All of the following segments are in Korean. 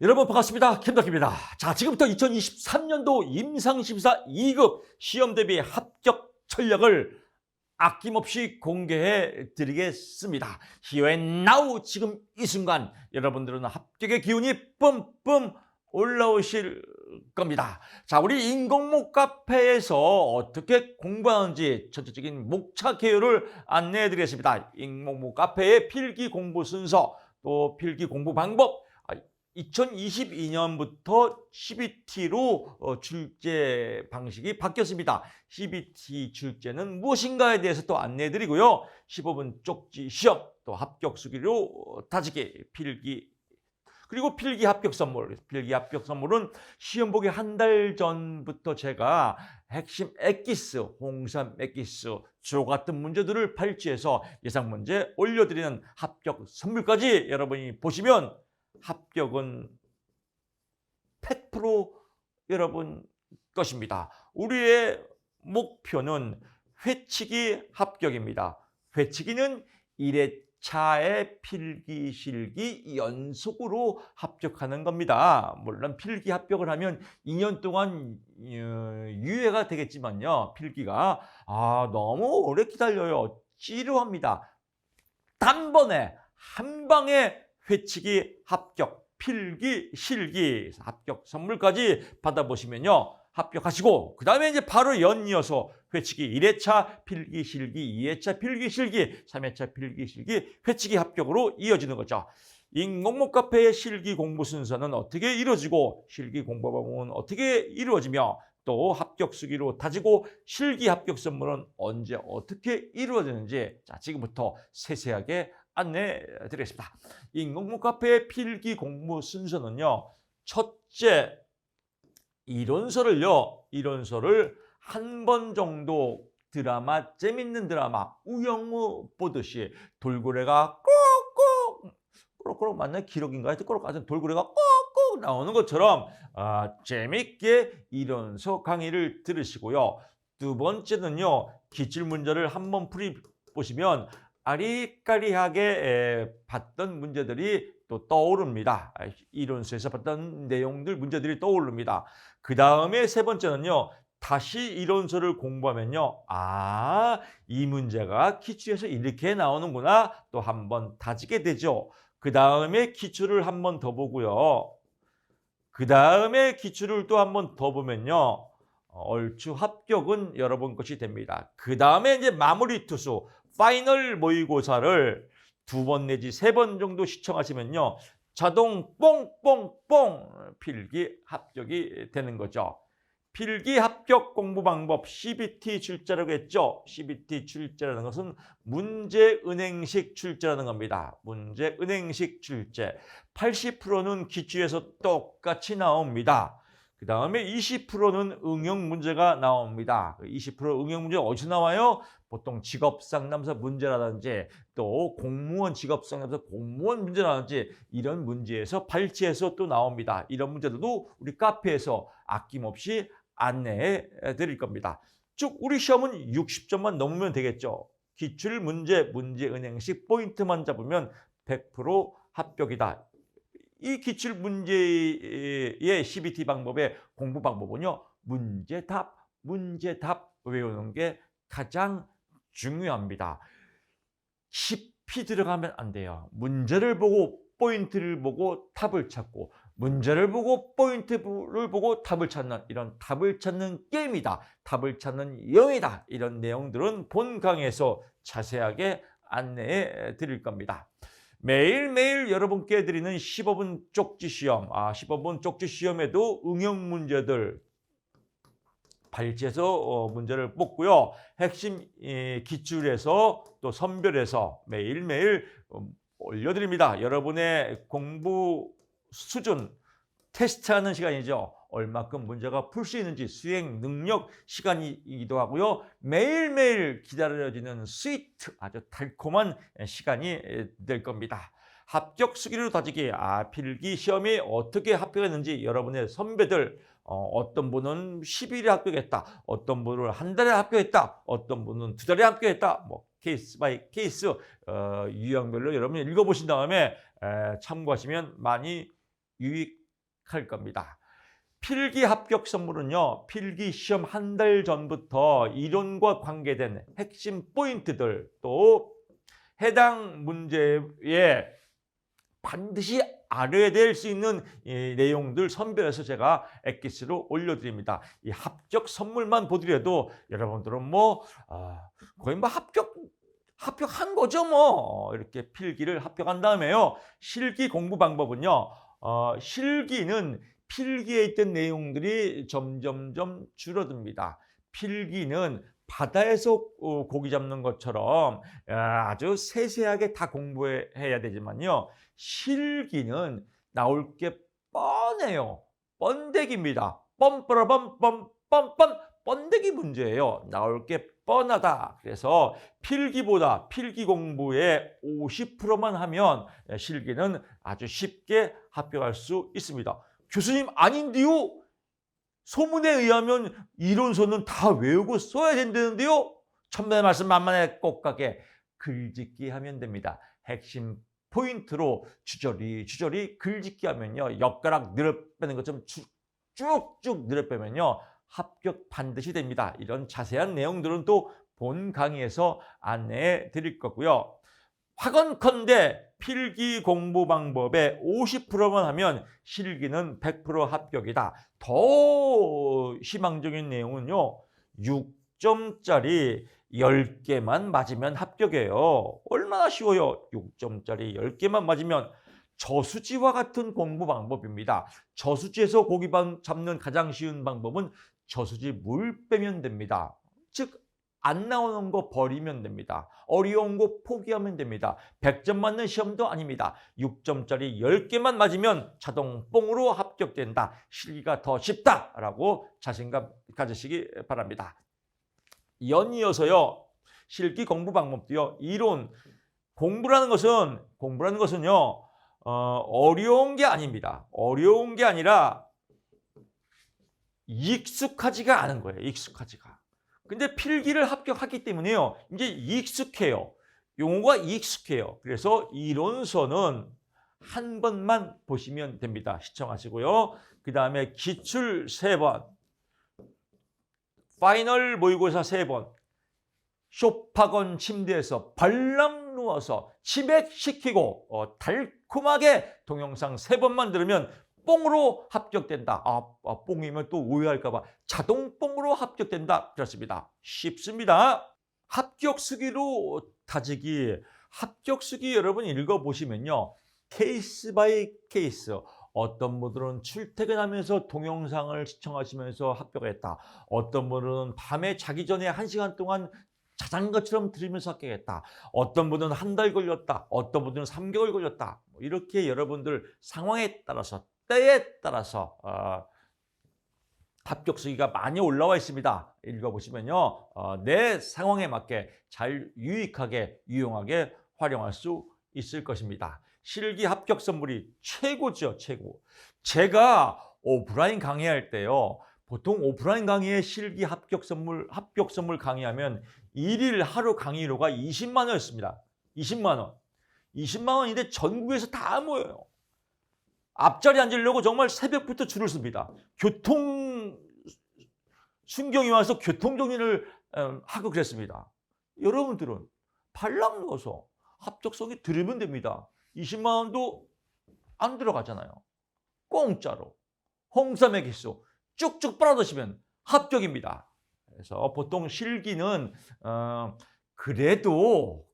여러분 반갑습니다. 캠덕입니다. 자, 지금부터 2023년도 임상심사 2급 시험 대비 합격 전략을 아낌없이 공개해 드리겠습니다. Here and now, 지금 이 순간 여러분들은 합격의 기운이 뿜뿜 올라오실 겁니다. 자, 우리 인공목 카페에서 어떻게 공부하는지 전체적인 목차 개요를 안내해 드리겠습니다. 인공목 카페의 필기 공부 순서, 또 필기 공부 방법, 2022년부터 CBT로 출제 방식이 바뀌었습니다. CBT 출제는 무엇인가에 대해서 또 안내해 드리고요. 15분 쪽지 시험, 또 합격 수기로 다지기, 필기, 그리고 필기 합격 선물. 필기 합격 선물은 시험 보기 한 달 전부터 제가 핵심 엑기스, 홍삼 엑기스, 주옥 같은 문제들을 발췌해서 예상 문제 올려드리는 합격 선물까지 여러분이 보시면 합격은 100% 여러분 것입니다. 우리의 목표는 회치기 합격입니다. 회치기는 1회차의 필기, 실기 연속으로 합격하는 겁니다. 물론 필기 합격을 하면 2년 동안 유예가 되겠지만요. 필기가 너무 오래 기다려요. 지루합니다. 단번에 한 방에 회치기 합격, 필기, 실기 합격 선물까지 받아보시면요. 합격하시고 그 다음에 이제 바로 연이어서 회치기 1회차 필기, 실기, 2회차 필기, 실기, 3회차 필기, 실기, 회치기 합격으로 이어지는 거죠. 인공목 카페의 실기 공부 순서는 어떻게 이루어지고 실기 공부 방법은 어떻게 이루어지며 또 합격 수기로 다지고 실기 합격 선물은 언제 어떻게 이루어지는지 자, 지금부터 세세하게 안내해 드리겠습니다. 인공목 카페의 필기 공부 순서는요. 첫째, 이론서를 한 번 정도 드라마, 재밌는 드라마 우영우 보듯이 돌고래가 꼭꼭 꼬록꼬록 맞나요? 기록인가요? 꼬록 같은 돌고래가 꼭꼭 나오는 것처럼 재밌게 이론서 강의를 들으시고요. 두 번째는요. 기출문제를 한번 풀이보시면 아리까리하게 봤던 문제들이 또 떠오릅니다. 이론서에서 봤던 내용들, 문제들이 떠오릅니다. 그 다음에 세 번째는요. 다시 이론서를 공부하면요. 이 문제가 기출에서 이렇게 나오는구나 또 한번 다지게 되죠. 그 다음에 기출을 한 번 더 보고요. 그 다음에 기출을 또 한 번 더 보면요. 얼추 합격은 여러분 것이 됩니다. 그 다음에 이제 마무리 투수, 파이널 모의고사를 2번 내지 3번 정도 시청하시면요. 자동 뽕뽕뽕 필기 합격이 되는 거죠. 필기 합격 공부 방법 CBT 출제라고 했죠. CBT 출제라는 것은 문제은행식 출제라는 겁니다. 문제은행식 출제. 80%는 기출에서 똑같이 나옵니다. 그 다음에 20%는 응용 문제가 나옵니다. 20% 응용 문제 어디서 나와요? 보통 직업상담사 문제라든지 또 공무원 직업상담사 공무원 문제라든지 이런 문제에서 발췌해서 또 나옵니다. 이런 문제들도 우리 카페에서 아낌없이 안내해 드릴 겁니다. 쭉 우리 시험은 60점만 넘으면 되겠죠. 기출문제, 문제은행식 포인트만 잡으면 100% 합격이다. 이 기출문제의 CBT 방법의 공부 방법은요. 문제답 외우는 게 가장 중요합니다. 깊이 들어가면 안 돼요. 문제를 보고 포인트를 보고 답을 찾고 문제를 보고 포인트를 보고 답을 찾는 이런 답을 찾는 게임이다. 답을 찾는 영이다. 이런 내용들은 본 강의에서 자세하게 안내해 드릴 겁니다. 매일매일 여러분께 드리는 15분 쪽지 시험, 15분 쪽지 시험에도 응용 문제들 발췌해서 문제를 뽑고요. 핵심 기출에서 또 선별해서 매일매일 올려드립니다. 여러분의 공부 수준 테스트하는 시간이죠. 얼마큼 문제가 풀 수 있는지 수행 능력 시간이기도 하고요. 매일매일 기다려지는 스위트 아주 달콤한 시간이 될 겁니다. 합격 수기로 다지기, 필기 시험이 어떻게 합격했는지 여러분의 선배들 어떤 분은 10일에 합격했다. 어떤 분은 한 달에 합격했다. 어떤 분은 2달에 합격했다. 뭐 케이스 바이 케이스 유형별로 여러분이 읽어보신 다음에 참고하시면 많이 유익 합격할 겁니다. 필기 합격 선물은요, 필기 시험 한 달 전부터 이론과 관계된 핵심 포인트들, 또 해당 문제에 반드시 알아야 될 수 있는 이 내용들 선별해서 제가 엑기스로 올려드립니다. 이 합격 선물만 보더라도 여러분들은 거의 합격한 거죠, 뭐. 이렇게 필기를 합격한 다음에요. 실기 공부 방법은요, 실기는 필기에 있던 내용들이 점점점 줄어듭니다. 필기는 바다에서 고기 잡는 것처럼 아주 세세하게 다 공부해야 되지만요. 실기는 나올 게 뻔해요. 번데기입니다. 뻔뻔뻔뻔뻔뻔 번데기 문제예요. 나올 게 뻔하다. 그래서 필기보다 필기 공부의 50%만 하면 실기는 아주 쉽게 합격할 수 있습니다. 교수님 아닌데요? 소문에 의하면 이론서는 다 외우고 써야 된다는데요? 천만의 말씀 만만의 꼭 가게 글짓기 하면 됩니다. 핵심 포인트로 주저리 글짓기 하면요. 엿가락 늘어빼는 것처럼 쭉쭉 늘어빼면요. 합격 반드시 됩니다. 이런 자세한 내용들은 또 본 강의에서 안내해 드릴 거고요. 하건컨대 필기 공부 방법의 50%만 하면 실기는 100% 합격이다. 더 희망적인 내용은요. 6점짜리 10개만 맞으면 합격이에요. 얼마나 쉬워요. 6점짜리 10개만 맞으면 저수지와 같은 공부 방법입니다. 저수지에서 고기 잡는 가장 쉬운 방법은 저수지 물 빼면 됩니다. 즉 안 나오는 거 버리면 됩니다. 어려운 거 포기하면 됩니다. 100점 맞는 시험도 아닙니다. 6점짜리 10개만 맞으면 자동 뽕으로 합격된다. 실기가 더 쉽다라고 자신감 가지시기 바랍니다. 연이어서요. 실기 공부 방법도요. 이론 공부라는 것은요. 어려운 게 아닙니다. 어려운 게 아니라 익숙하지가 않은 거예요. 익숙하지가. 근데 필기를 합격하기 때문에요. 이제 익숙해요. 용어가 익숙해요. 그래서 이론서는 한 번만 보시면 됩니다. 시청하시고요. 그 다음에 기출 3번, 파이널 모의고사 3번, 쇼파건 침대에서 발랑 누워서 치맥시키고 달콤하게 동영상 3번만 들으면 뽕으로 합격된다. 뽕이면 또 오해할까 봐 자동 뽕으로 합격된다. 그렇습니다. 쉽습니다. 합격 수기로 다지기. 합격 수기 여러분 읽어보시면요. 케이스 바이 케이스. 어떤 분들은 출퇴근하면서 동영상을 시청하시면서 합격했다. 어떤 분들은 밤에 자기 전에 1시간 동안 자장가처럼 들으면서 합격했다. 어떤 분은 한 달 걸렸다. 어떤 분들은 3개월 걸렸다. 이렇게 여러분들 상황에 따라서 때에 따라서 합격 수기가 많이 올라와 있습니다. 읽어보시면요. 내 상황에 맞게 잘 유익하게 유용하게 활용할 수 있을 것입니다. 실기 합격 선물이 최고죠. 최고. 제가 오프라인 강의할 때요. 보통 오프라인 강의에 실기 합격 선물 강의하면 1일 하루 강의료가 20만 원이었습니다. 20만 원. 20만 원인데 전국에서 다 모여요. 앞자리 앉으려고 정말 새벽부터 줄을 씁니다. 순경이 와서 교통정리를 하고 그랬습니다. 여러분들은 발랑 넣어서 합격성이 들으면 됩니다. 20만 원도 안 들어가잖아요. 공짜로 홍삼의 기수 쭉쭉 빨아드시면 합격입니다. 그래서 보통 실기는 그래도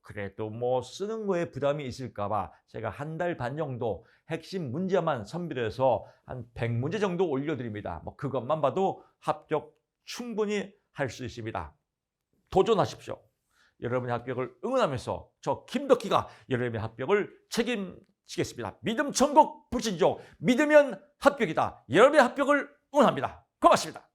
뭐 쓰는 거에 부담이 있을까 봐 제가 한 달 반 정도 핵심 문제만 선별해서 한 100문제 정도 올려드립니다. 뭐 그것만 봐도 합격 충분히 할 수 있습니다. 도전하십시오. 여러분의 합격을 응원하면서 저 김덕희가 여러분의 합격을 책임지겠습니다. 믿음 천국 불신족 믿으면 합격이다. 여러분의 합격을 응원합니다. 고맙습니다.